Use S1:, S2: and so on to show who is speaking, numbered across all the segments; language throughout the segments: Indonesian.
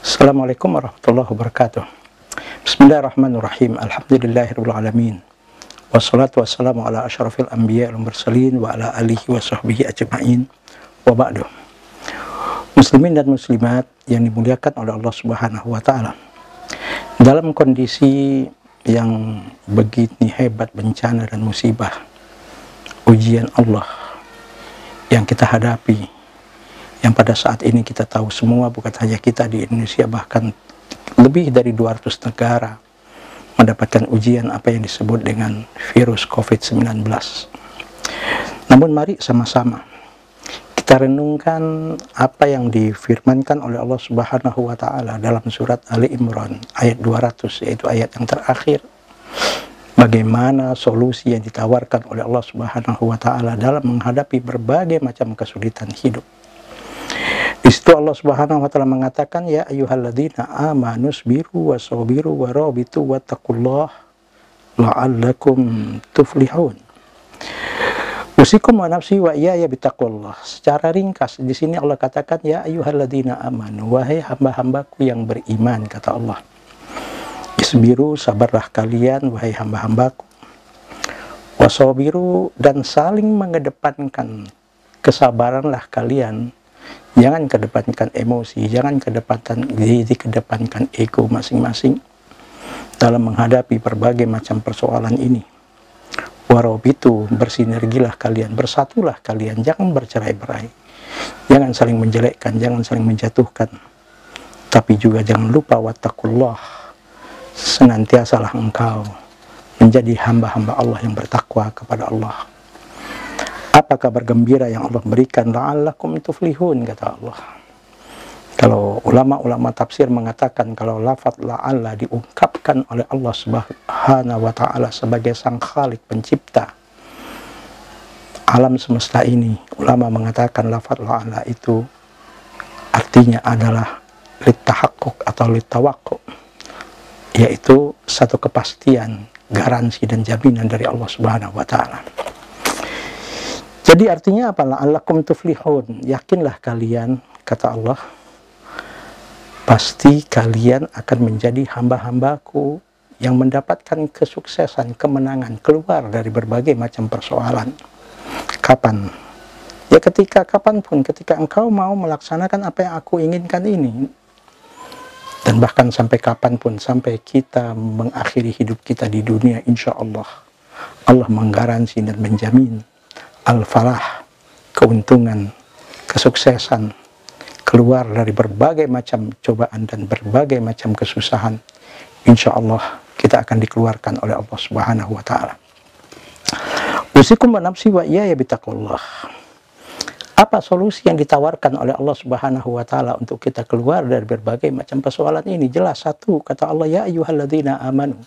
S1: Assalamualaikum warahmatullahi wabarakatuh. Bismillahirrahmanirrahim. Alhamdulillahirabbil alamin. Wassalatu wassalamu ala asyrafil anbiya wal mursalin wa ala alihi wa sahbihi ajma'in. Wa ba'du. Muslimin dan muslimat yang dimuliakan oleh Allah Subhanahu wa taala. Dalam kondisi yang begini hebat bencana dan musibah, ujian Allah yang kita hadapi, yang pada saat ini kita tahu semua, bukan hanya kita di Indonesia, bahkan lebih dari 200 negara mendapatkan ujian apa yang disebut dengan virus COVID-19. Namun mari sama-sama kita renungkan apa yang difirmankan oleh Allah Subhanahu wa taala dalam surat Ali Imran ayat 200, yaitu ayat yang terakhir. Bagaimana solusi yang ditawarkan oleh Allah Subhanahu wa taala dalam menghadapi berbagai macam kesulitan hidup. Di situ Allah Subhanahu wa taala mengatakan, ya ayyuhalladzina amanu sabiru wasabiru warabitu wattaqullaha la'allakum tuflihun. Usikum wa nafsi wa iyaya bittaqwallah. Secara ringkas di sini Allah katakan, ya ayyuhalladzina amanu, wahai hamba-hambaku yang beriman, kata Allah. Isbiru, sabarlah kalian wahai hamba-hambaku. Wasabiru, dan saling mengedepankan kesabaranlah kalian. Jangan kedepankan emosi, jangan kedepankan ego masing-masing dalam menghadapi berbagai macam persoalan ini. Warabitu, bersinergilah kalian, bersatulah kalian, jangan bercerai-berai. Jangan saling menjelekkan, jangan saling menjatuhkan. Tapi juga jangan lupa wattaqullah, senantiasalah engkau menjadi hamba-hamba Allah yang bertakwa kepada Allah. Apa kabar gembira yang Allah berikan? La'allakum tuflihun, kata Allah. Kalau ulama-ulama tafsir mengatakan kalau lafaz la'alla diungkapkan oleh Allah Subhanahu wa taala sebagai sang Khalik, pencipta alam semesta ini, ulama mengatakan lafaz la'alla itu artinya adalah litahaqquq atau litawaqqu'q, yaitu satu kepastian, garansi dan jaminan dari Allah Subhanahu wa taala. Jadi artinya apa? La'allakum tuflihun, yakinlah kalian, kata Allah, pasti kalian akan menjadi hamba-hambaku yang mendapatkan kesuksesan, kemenangan, keluar dari berbagai macam persoalan. Kapan? Ya ketika kapanpun, ketika engkau mau melaksanakan apa yang aku inginkan ini. Dan bahkan sampai kapanpun, sampai kita mengakhiri hidup kita di dunia, insya Allah, Allah menggaransi dan menjamin al-falah, keuntungan, kesuksesan, keluar dari berbagai macam cobaan dan berbagai macam kesusahan. Insya Allah kita akan dikeluarkan oleh Allah Subhanahu wa taala. Usikum wa nafsi wa iyaya bittaqwallah. Apa solusi yang ditawarkan oleh Allah Subhanahu wa taala untuk kita keluar dari berbagai macam persoalan ini? Jelas, satu, kata Allah, ya ayyuhalladzina amanu,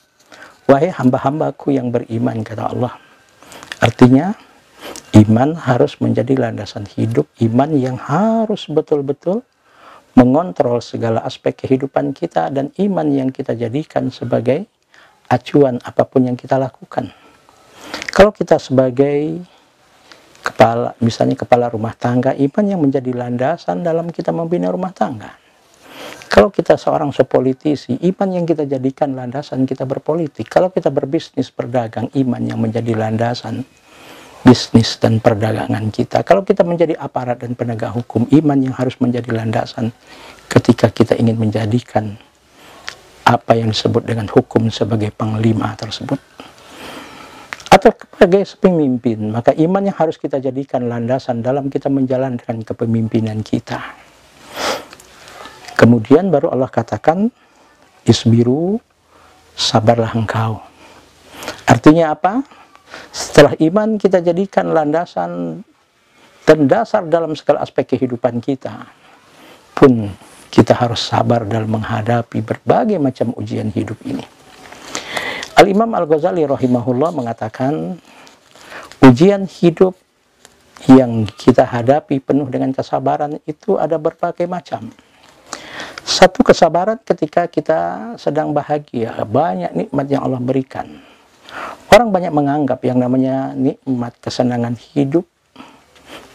S1: wahai hamba-hambaku yang beriman, kata Allah. Artinya iman harus menjadi landasan hidup, iman yang harus betul-betul mengontrol segala aspek kehidupan kita, dan iman yang kita jadikan sebagai acuan apapun yang kita lakukan. Kalau kita sebagai kepala, misalnya kepala rumah tangga, iman yang menjadi landasan dalam kita membina rumah tangga. Kalau kita seorang sepolitisi, iman yang kita jadikan landasan kita berpolitik. Kalau kita berbisnis, berdagang, iman yang menjadi landasan bisnis dan perdagangan kita. Kalau kita menjadi aparat dan penegak hukum, iman yang harus menjadi landasan ketika kita ingin menjadikan apa yang disebut dengan hukum sebagai panglima tersebut, atau sebagai pemimpin, maka iman yang harus kita jadikan landasan dalam kita menjalankan kepemimpinan kita. Kemudian baru Allah katakan, isbiru, sabarlah engkau. Artinya apa? Setelah iman kita jadikan landasan dan dasar dalam segala aspek kehidupan kita, pun kita harus sabar dalam menghadapi berbagai macam ujian hidup ini. Al-Imam Al-Ghazali rahimahullah mengatakan, ujian hidup yang kita hadapi penuh dengan kesabaran itu ada berbagai macam. Satu, kesabaran ketika kita sedang bahagia, banyak nikmat yang Allah berikan. Orang banyak menganggap yang namanya nikmat kesenangan hidup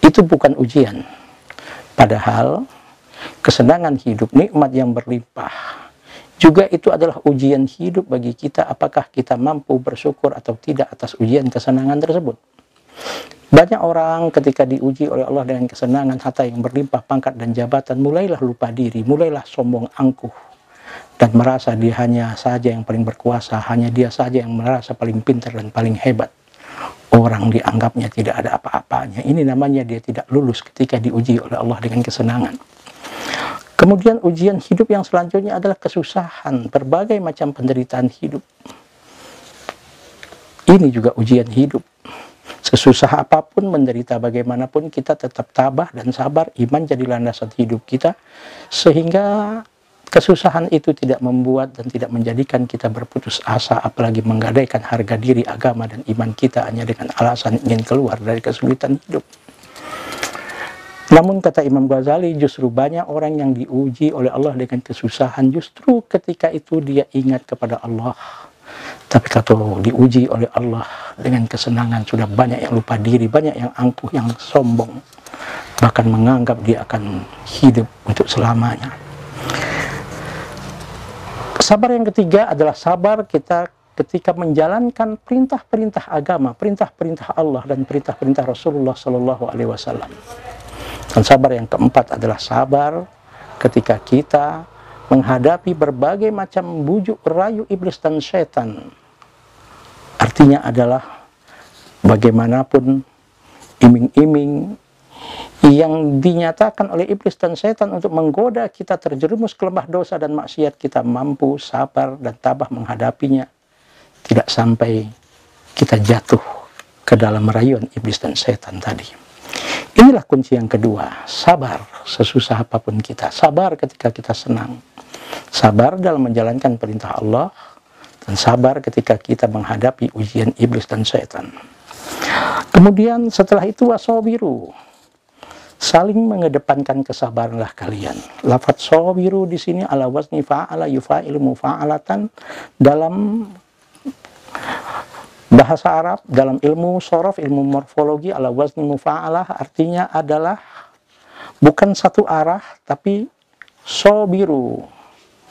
S1: itu bukan ujian. Padahal kesenangan hidup, nikmat yang berlimpah, juga itu adalah ujian hidup bagi kita, apakah kita mampu bersyukur atau tidak atas ujian kesenangan tersebut. Banyak orang ketika diuji oleh Allah dengan kesenangan harta yang berlimpah, pangkat dan jabatan, mulailah lupa diri, mulailah sombong angkuh, dan merasa dia hanya saja yang paling berkuasa, hanya dia saja yang merasa paling pintar dan paling hebat. Orang dianggapnya tidak ada apa-apanya. Ini namanya dia tidak lulus ketika diuji oleh Allah dengan kesenangan. Kemudian ujian hidup yang selanjutnya adalah kesusahan, berbagai macam penderitaan hidup. Ini juga ujian hidup. Sesusah apapun, menderita bagaimanapun, kita tetap tabah dan sabar, iman jadi landasan hidup kita, sehingga kesusahan itu tidak membuat dan tidak menjadikan kita berputus asa, apalagi menggadaikan harga diri, agama, dan iman kita hanya dengan alasan ingin keluar dari kesulitan hidup. Namun kata Imam Ghazali, justru banyak orang yang diuji oleh Allah dengan kesusahan, justru ketika itu dia ingat kepada Allah. Tapi kalau diuji oleh Allah dengan kesenangan, sudah banyak yang lupa diri, banyak yang angkuh, yang sombong, bahkan menganggap dia akan hidup untuk selamanya. Sabar yang ketiga adalah sabar kita ketika menjalankan perintah-perintah agama, perintah-perintah Allah dan perintah-perintah Rasulullah Sallallahu Alaihi Wasallam. Dan sabar yang keempat adalah sabar ketika kita menghadapi berbagai macam bujuk rayu iblis dan setan. Artinya adalah bagaimanapun iming-iming yang dinyatakan oleh iblis dan setan untuk menggoda kita terjerumus ke lembah dosa dan maksiat, kita mampu sabar dan tabah menghadapinya, tidak sampai kita jatuh ke dalam rayuan iblis dan setan tadi. Inilah kunci yang kedua, sabar sesusah apapun kita, sabar ketika kita senang, sabar dalam menjalankan perintah Allah, dan sabar ketika kita menghadapi ujian iblis dan setan. Kemudian setelah itu wasobiru, saling mengedepankan kesabaranlah kalian. Lafaz sabiru di sini ala wazni fa'ala yufa'ilu mufa'alatan dalam bahasa Arab, dalam ilmu sorof, ilmu morfologi, ala wazni mufa'alah artinya adalah bukan satu arah, tapi sabiru,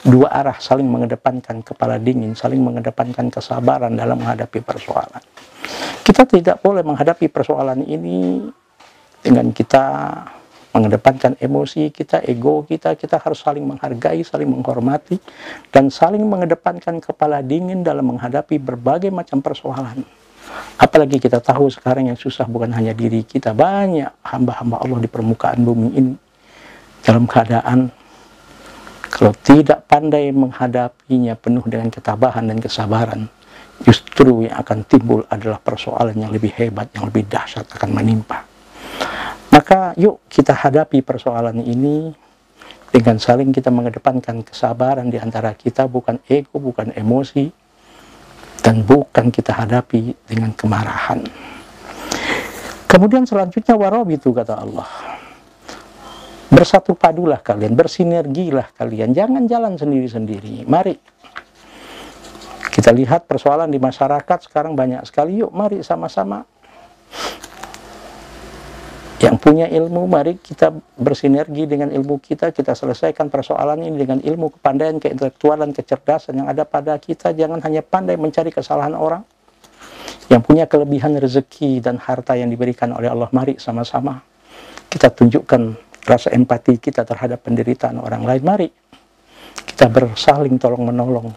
S1: dua arah, saling mengedepankan kepala dingin, saling mengedepankan kesabaran dalam menghadapi persoalan. Kita tidak boleh menghadapi persoalan ini dengan kita mengedepankan emosi kita, ego kita. Kita harus saling menghargai, saling menghormati, dan saling mengedepankan kepala dingin dalam menghadapi berbagai macam persoalan. Apalagi kita tahu sekarang yang susah bukan hanya diri kita, banyak hamba-hamba Allah di permukaan bumi ini dalam keadaan kalau tidak pandai menghadapinya penuh dengan ketabahan dan kesabaran, justru yang akan timbul adalah persoalan yang lebih hebat, yang lebih dahsyat akan menimpa. Maka yuk kita hadapi persoalan ini dengan saling kita mengedepankan kesabaran di antara kita, bukan ego, bukan emosi, dan bukan kita hadapi dengan kemarahan. Kemudian selanjutnya warabitu, kata Allah. Bersatu padulah kalian, bersinergilah kalian, jangan jalan sendiri-sendiri. Mari kita lihat persoalan di masyarakat sekarang banyak sekali, yuk mari sama-sama. Yang punya ilmu, mari kita bersinergi dengan ilmu kita, kita selesaikan persoalan ini dengan ilmu, kepandaian, keintelektualan, kecerdasan yang ada pada kita. Jangan hanya pandai mencari kesalahan orang. Yang punya kelebihan rezeki dan harta yang diberikan oleh Allah, mari sama-sama kita tunjukkan rasa empati kita terhadap penderitaan orang lain. Mari kita bersaling tolong-menolong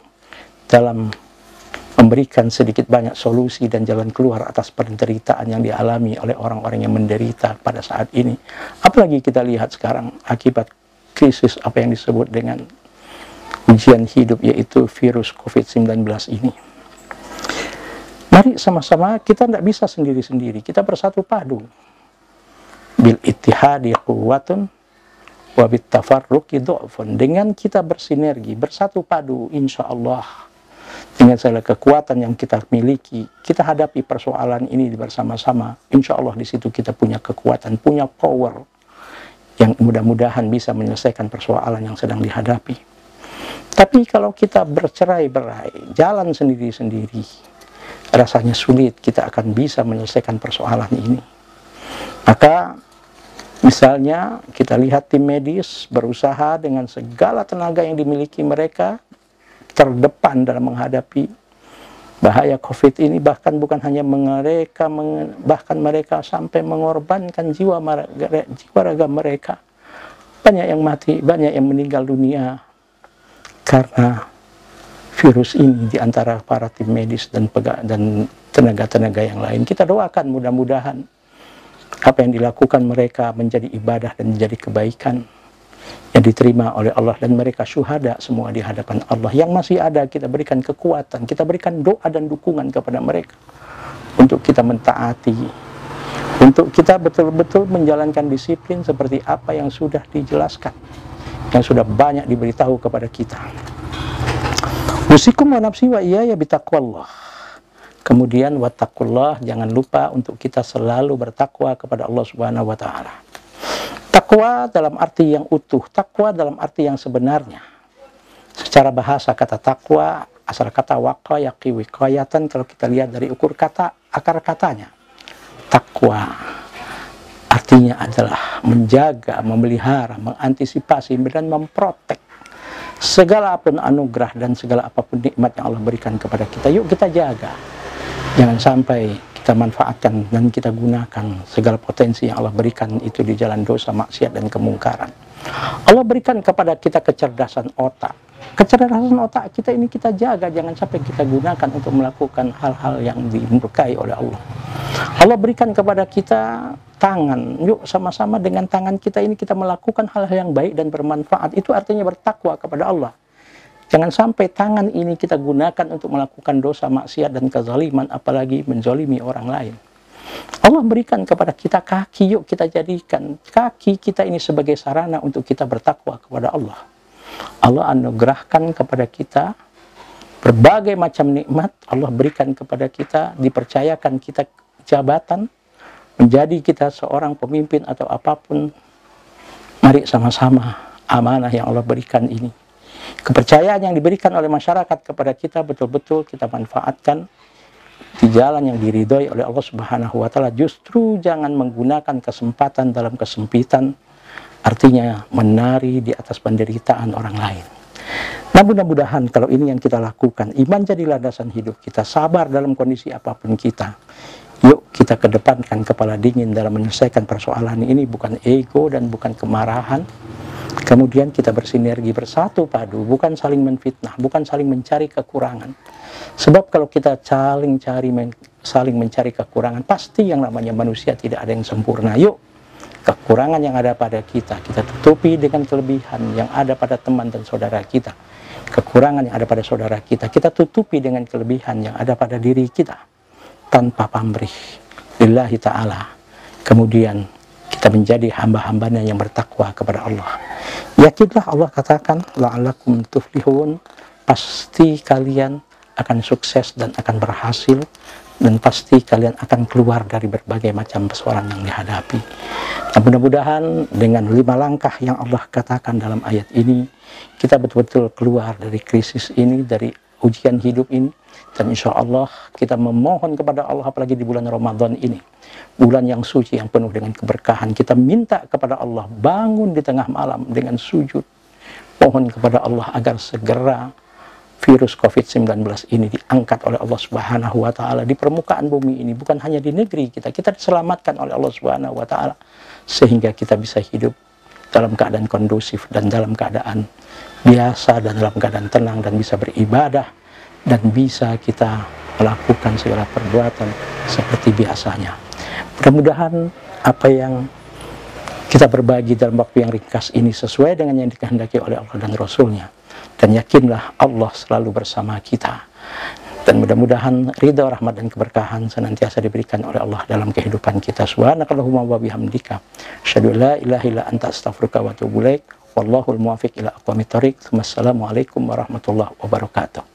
S1: dalam memberikan sedikit banyak solusi dan jalan keluar atas penderitaan yang dialami oleh orang-orang yang menderita pada saat ini. Apalagi kita lihat sekarang akibat krisis apa yang disebut dengan ujian hidup, yaitu virus COVID-19 ini. Mari sama-sama, kita tidak bisa sendiri-sendiri, kita bersatu padu. Bil ittihadi quwwatun wa bit tafarruqi dha'fun. Dengan kita bersinergi, bersatu padu, insya Allah dengan segala kekuatan yang kita miliki, kita hadapi persoalan ini bersama-sama. Insya Allah di situ kita punya kekuatan, punya power yang mudah-mudahan bisa menyelesaikan persoalan yang sedang dihadapi. Tapi kalau kita bercerai-berai, jalan sendiri-sendiri, rasanya sulit kita akan bisa menyelesaikan persoalan ini. Maka Misalnya kita lihat tim medis berusaha dengan segala tenaga yang dimiliki mereka terdepan dalam menghadapi bahaya COVID ini, bahkan bukan hanya mereka, bahkan mereka sampai mengorbankan jiwa raga mereka. Banyak yang mati, banyak yang meninggal dunia karena virus ini di antara para tim medis dan tenaga-tenaga yang lain. Kita doakan mudah-mudahan apa yang dilakukan mereka menjadi ibadah dan menjadi kebaikan yang diterima oleh Allah, dan mereka syuhada semua di hadapan Allah. Yang masih ada kita berikan kekuatan, kita berikan doa dan dukungan kepada mereka untuk kita mentaati, untuk kita betul-betul menjalankan disiplin seperti apa yang sudah dijelaskan, yang sudah banyak diberitahu kepada kita. Usikum wa nafsi wa iyaya bitaqwallah. Kemudian wattaqullah, jangan lupa untuk kita selalu bertakwa kepada Allah Subhanahu wa taala. Takwa dalam arti yang utuh, takwa dalam arti yang sebenarnya. Secara bahasa kata takwa, asal kata waqa yaqi wiqayatan, kalau kita lihat dari ukur kata, akar katanya. Takwa artinya adalah menjaga, memelihara, mengantisipasi dan memprotek segala apapun anugerah dan segala apapun nikmat yang Allah berikan kepada kita. Yuk kita jaga. Jangan sampai kita manfaatkan dan kita gunakan segala potensi yang Allah berikan itu di jalan dosa, maksiat, dan kemungkaran. Allah berikan kepada kita kecerdasan otak. Kecerdasan otak kita ini kita jaga, jangan sampai kita gunakan untuk melakukan hal-hal yang dimurkai oleh Allah. Allah berikan kepada kita tangan. Yuk sama-sama dengan tangan kita ini kita melakukan hal-hal yang baik dan bermanfaat. Itu artinya bertakwa kepada Allah. Jangan sampai tangan ini kita gunakan untuk melakukan dosa, maksiat, dan kezaliman, apalagi menzalimi orang lain. Allah berikan kepada kita kaki, yuk kita jadikan kaki kita ini sebagai sarana untuk kita bertakwa kepada Allah. Allah anugerahkan kepada kita berbagai macam nikmat, Allah berikan kepada kita, dipercayakan kita jabatan, menjadi kita seorang pemimpin atau apapun. Mari sama-sama amanah yang Allah berikan ini, kepercayaan yang diberikan oleh masyarakat kepada kita, betul-betul kita manfaatkan di jalan yang diridhoi oleh Allah Subhanahu wa taala. Justru jangan menggunakan kesempatan dalam kesempitan, artinya menari di atas penderitaan orang lain. Nah, mudah-mudahan kalau ini yang kita lakukan, iman jadi landasan hidup kita, sabar dalam kondisi apapun kita. Yuk kita kedepankan kepala dingin dalam menyelesaikan persoalan ini, bukan ego dan bukan kemarahan. Kemudian kita bersinergi, bersatu padu, bukan saling menfitnah, bukan saling mencari kekurangan. Sebab kalau kita saling mencari kekurangan, pasti yang namanya manusia tidak ada yang sempurna. Yuk, kekurangan yang ada pada kita tutupi dengan kelebihan yang ada pada teman dan saudara kita. Kekurangan yang ada pada saudara kita tutupi dengan kelebihan yang ada pada diri kita, tanpa pamrih lillahi ta'ala. Kemudian kita menjadi hamba-hambanya yang bertakwa kepada Allah. Yakinlah, Allah katakan la'allakum tuflihun, pasti kalian akan sukses dan akan berhasil, dan pasti kalian akan keluar dari berbagai macam persoalan yang dihadapi. Dan mudah-mudahan dengan 5 langkah yang Allah katakan dalam ayat ini, kita betul-betul keluar dari krisis ini, dari ujian hidup ini. Dan insya Allah kita memohon kepada Allah, apalagi di bulan Ramadan ini, bulan yang suci, yang penuh dengan keberkahan, kita minta kepada Allah, bangun di tengah malam dengan sujud, mohon kepada Allah agar segera virus COVID-19 ini diangkat oleh Allah Subhanahu wa taala di permukaan bumi ini, bukan hanya di negeri kita diselamatkan oleh Allah Subhanahu wa taala, sehingga kita bisa hidup dalam keadaan kondusif dan dalam keadaan biasa dan dalam keadaan tenang, dan bisa beribadah dan bisa kita melakukan segala perbuatan seperti biasanya. Mudah-mudahan apa yang kita berbagi dalam waktu yang ringkas ini sesuai dengan yang dikehendaki oleh Allah dan Rasul-Nya. Dan yakinlah Allah selalu bersama kita. Dan mudah-mudahan ridha, rahmat, dan keberkahan senantiasa diberikan oleh Allah dalam kehidupan kita. Subhanakallahumma wa bihamdika, asyhadu an la ilaha illa anta, astaghfiruka wa atubu ilaik. Wallahul muwaffiq ila aqwamit thoriq. Wassalamualaikum warahmatullahi wabarakatuh.